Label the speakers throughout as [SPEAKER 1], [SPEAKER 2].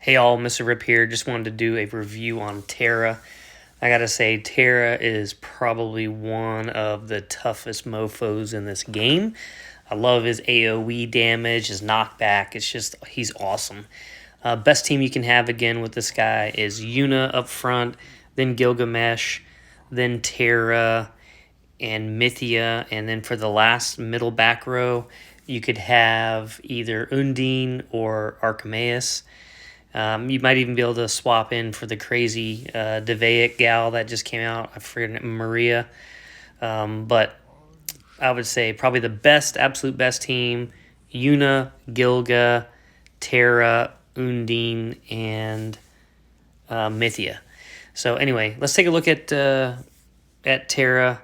[SPEAKER 1] Hey all, Mr. Rip here. Just wanted to do a review on Terra. I gotta say, Terra is probably one of the toughest mofos in this game. I love his AoE damage, his knockback. He's awesome. Best team you can have again with this guy is Yuna up front, then Gilgamesh, then Terra, and Mythia. And then for the last middle back row, you could have either Undine or Archimeus. You might even be able to swap in for the crazy Devaic gal that just came out. I forget, Maria. But I would say probably the absolute best team, Yuna, Gilga, Terra, Undine, and Mythia. So anyway, let's take a look at Terra.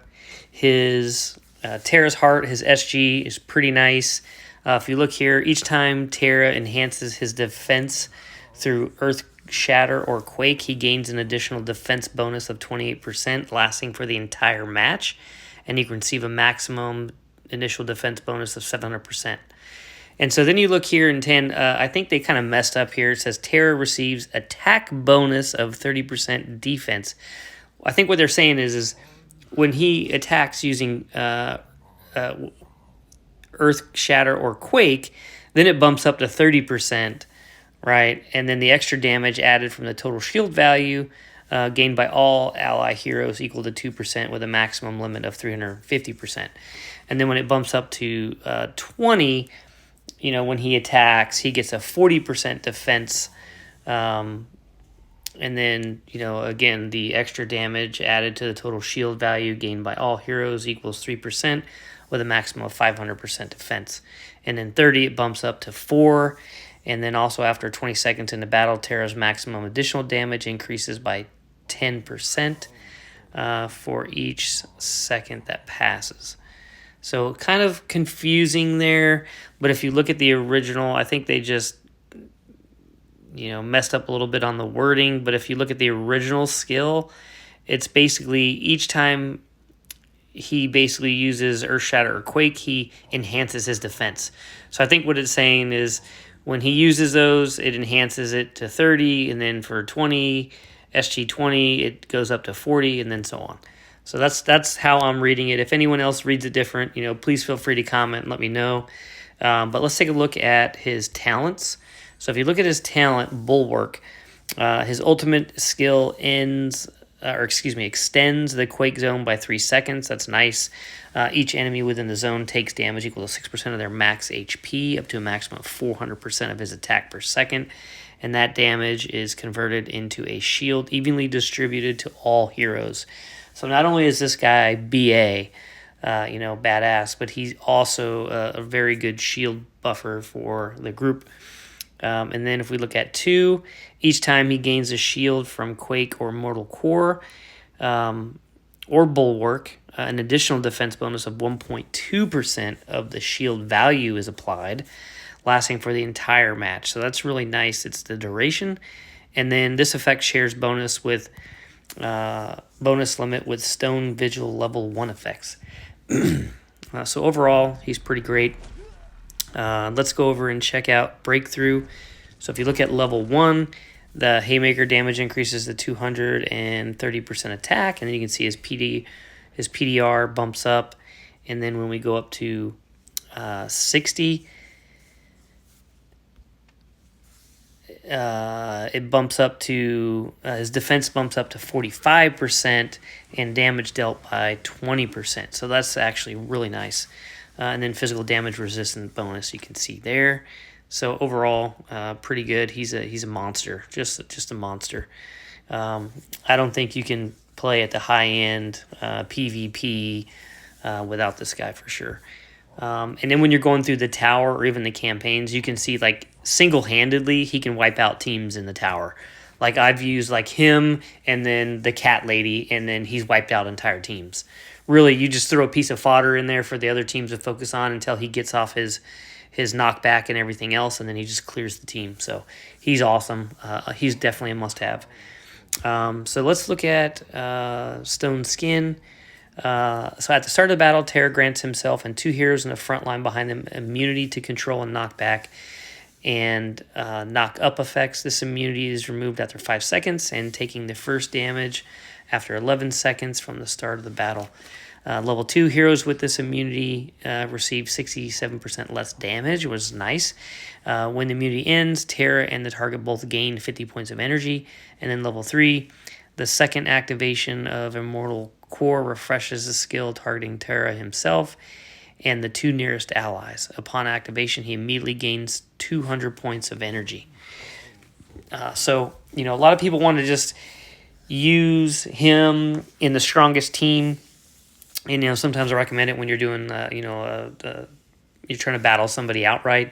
[SPEAKER 1] His Terra's heart, his SG is pretty nice. If you look here, each time Terra enhances his defense through Earth Shatter or Quake, he gains an additional defense bonus of 28%, lasting for the entire match, and he can receive a maximum initial defense bonus of 700%. And so then you look here in 10, I think they kind of messed up here. It says Terra receives attack bonus of 30% defense. I think what they're saying is when he attacks using Earth Shatter or Quake, then it bumps up to 30%, right? And then the extra damage added from the total shield value gained by all ally heroes equal to 2% with a maximum limit of 350%. And then when it bumps up to 20, when he attacks, he gets a 40% defense. And then, again, the extra damage added to the total shield value gained by all heroes equals 3% with a maximum of 500% defense. And then 30, it bumps up to 4. And then also after 20 seconds in the battle, Terra's maximum additional damage increases by 10% for each second that passes. So kind of confusing there, but if you look at the original, I think they just messed up a little bit on the wording. But if you look at the original skill, it's basically each time he basically uses Earth Shatter or Quake, he enhances his defense. So I think what it's saying is when he uses those, it enhances it to 30, and then for 20, SG20, it goes up to 40, and then so on. So that's how I'm reading it. If anyone else reads it different, please feel free to comment and let me know. But let's take a look at his talents. So if you look at his talent, Bulwark, his ultimate skill extends the Quake zone by 3 seconds. That's nice. Each enemy within the zone takes damage equal to 6% of their max HP, up to a maximum of 400% of his attack per second. And that damage is converted into a shield evenly distributed to all heroes. So not only is this guy BA, badass, but he's also a very good shield buffer for the group. And then if we look at 2, each time he gains a shield from Quake or Mortal Core or Bulwark, an additional defense bonus of 1.2% of the shield value is applied, lasting for the entire match. So that's really nice. It's the duration. And then this effect shares bonus limit with Stone Vigil level 1 effects. So overall, he's pretty great. Let's go over and check out Breakthrough. So if you look at level 1, the Haymaker damage increases to 230% attack, and then you can see his PDR bumps up. And then when we go up to 60, it bumps up to his defense bumps up to 45% and damage dealt by 20%. So that's actually really nice. And then physical damage resistant bonus you can see there. So overall, pretty good. He's a monster, just a monster. I don't think you can play at the high end PvP without this guy for sure. And then when you're going through the tower or even the campaigns, you can see like single-handedly he can wipe out teams in the tower. Like I've used like him and then the cat lady, and then he's wiped out entire teams. Really, you just throw a piece of fodder in there for the other teams to focus on until he gets off his knockback and everything else, and then he just clears the team. So he's awesome. He's definitely a must-have. So let's look at Stone Skin. So at the start of the battle, Terra grants himself and 2 heroes in the front line behind him immunity to control and knockback. and knock up effects. This immunity is removed after 5 seconds and taking the first damage after 11 seconds from the start of the battle. Level 2 heroes with this immunity receive 67% less damage, which is nice. When the immunity ends, Terra and the target both gain 50 points of energy. And then level 3, the second activation of Immortal Core refreshes the skill targeting Terra himself and the 2 nearest allies. Upon activation, he immediately gains 200 points of energy. So, a lot of people want to just use him in the strongest team. And, sometimes I recommend it when you're doing, you're trying to battle somebody outright.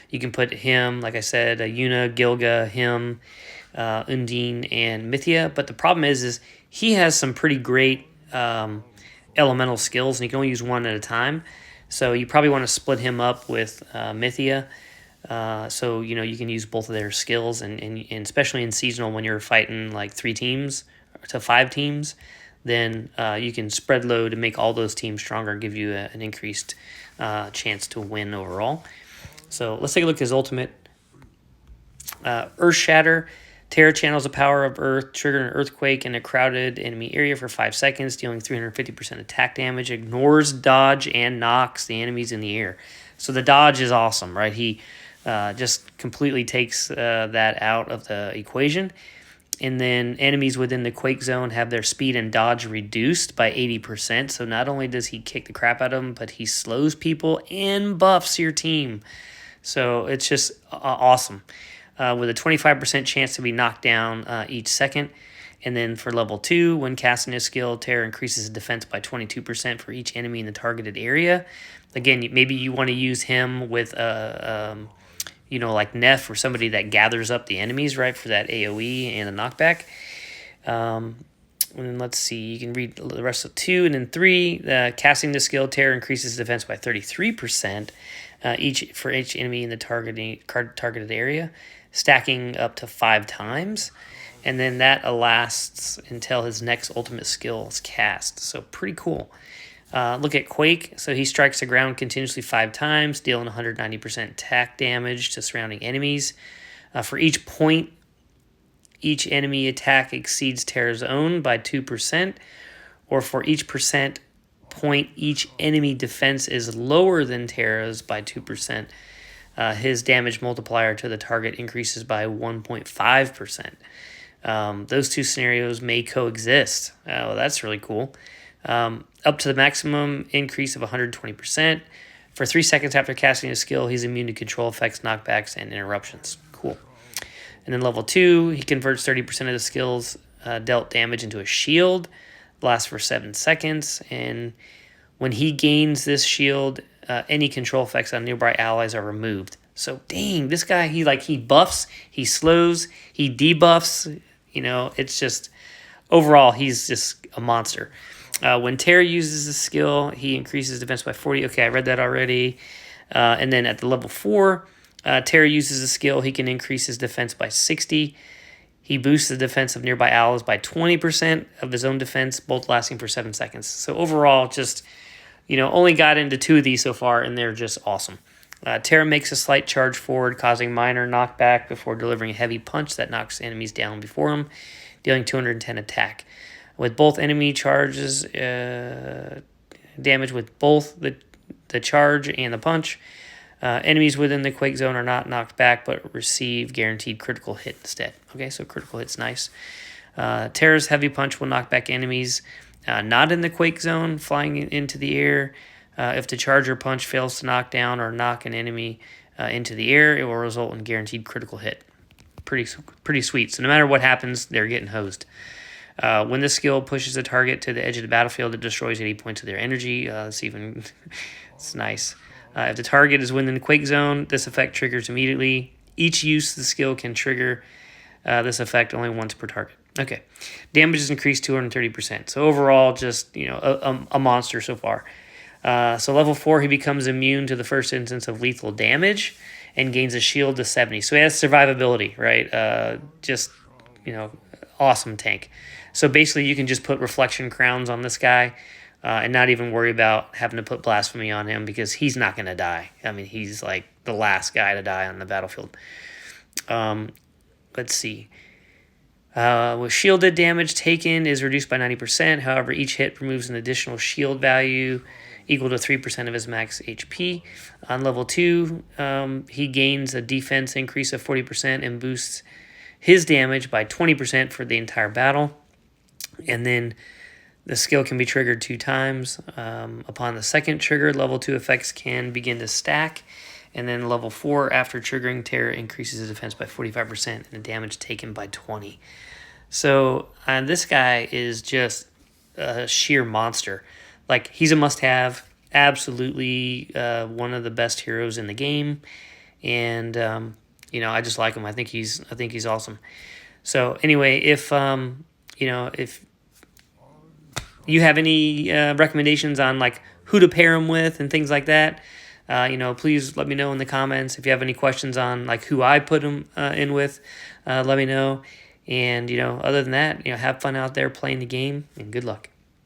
[SPEAKER 1] You can put him, like I said, Yuna, Gilga, him, Undine, and Mythia. But the problem is he has some pretty great elemental skills, and you can only use one at a time. So you probably want to split him up with Mythia. So, you can use both of their skills, and especially in seasonal when you're fighting like 3 teams to 5 teams, then you can spread load and make all those teams stronger and give you an increased chance to win overall. So let's take a look at his ultimate. Earth Shatter. Terra channels the power of Earth, triggering an earthquake in a crowded enemy area for 5 seconds, dealing 350% attack damage, ignores dodge, and knocks the enemies in the air. So the dodge is awesome, right? He just completely takes that out of the equation. And then enemies within the quake zone have their speed and dodge reduced by 80%. So not only does he kick the crap out of them, but he slows people and buffs your team. So it's just awesome. With a 25% chance to be knocked down each second. And then for level 2, when casting his skill, Terra increases defense by 22% for each enemy in the targeted area. Again, maybe you want to use him with like Neff or somebody that gathers up the enemies, right, for that AoE and the knockback. And then let's see, you can read the rest of 2. And then 3, casting the skill, Terra increases defense by 33% for each enemy in the targeted area, stacking up to 5 times. And then that lasts until his next ultimate skill is cast. So pretty cool. Look at Quake. So he strikes the ground continuously 5 times, dealing 190% attack damage to surrounding enemies. For each point, each enemy attack exceeds Terra's own by 2%, or for each percent point, each enemy defense is lower than Terra's by 2%. His damage multiplier to the target increases by 1.5%. Those 2 scenarios may coexist. Well, that's really cool. Up to the maximum increase of 120%. For 3 seconds after casting his skill, he's immune to control effects, knockbacks, and interruptions. Cool. And then level 2, he converts 30% of the skill's dealt damage into a shield. Lasts for 7 seconds. And when he gains this shield, any control effects on nearby allies are removed. So, dang, this guy, he buffs, he slows, he debuffs. It's just, overall, he's just a monster. When Terra uses the skill, he increases defense by 40. Okay, I read that already. And then at the level 4, Terra uses the skill. He can increase his defense by 60. He boosts the defense of nearby allies by 20% of his own defense, both lasting for 7 seconds. So overall, just, only got into 2 of these so far, and they're just awesome. Terra makes a slight charge forward, causing minor knockback before delivering a heavy punch that knocks enemies down before him, dealing 210 attack. With both enemy charges, damage with both the charge and the punch, enemies within the quake zone are not knocked back, but receive guaranteed critical hit instead. Okay, so critical hit's nice. Terra's heavy punch will knock back enemies not in the quake zone, flying into the air. If the charge or punch fails to knock down or knock an enemy into the air, it will result in guaranteed critical hit. Pretty sweet. So no matter what happens, they're getting hosed. When this skill pushes a target to the edge of the battlefield, it destroys 80 points of their energy. It's nice. If the target is within the quake zone, this effect triggers immediately. Each use of the skill can trigger this effect only once per target. Okay. Damage is increased 230%. So overall, just, a monster so far. So level 4, he becomes immune to the first instance of lethal damage and gains a shield to 70. So he has survivability, right? Awesome tank. So basically, you can just put reflection crowns on this guy, and not even worry about having to put blasphemy on him because he's not going to die. I mean, he's like the last guy to die on the battlefield. Let's see. With shielded, damage taken is reduced by 90%. However, each hit removes an additional shield value equal to 3% of his max HP. On level 2, he gains a defense increase of 40% and boosts his damage by 20% for the entire battle. And then the skill can be triggered 2 times. Upon the second trigger, level 2 effects can begin to stack. And then level 4, after triggering, Terra increases his defense by 45% and the damage taken by 20. So this guy is just a sheer monster. Like, he's a must-have. Absolutely one of the best heroes in the game. And, I just like him. I think he's awesome. So anyway, if you have any recommendations on like who to pair him with and things like that, please let me know in the comments. If you have any questions on like who I put him in with, let me know. And, other than that, have fun out there playing the game, and good luck.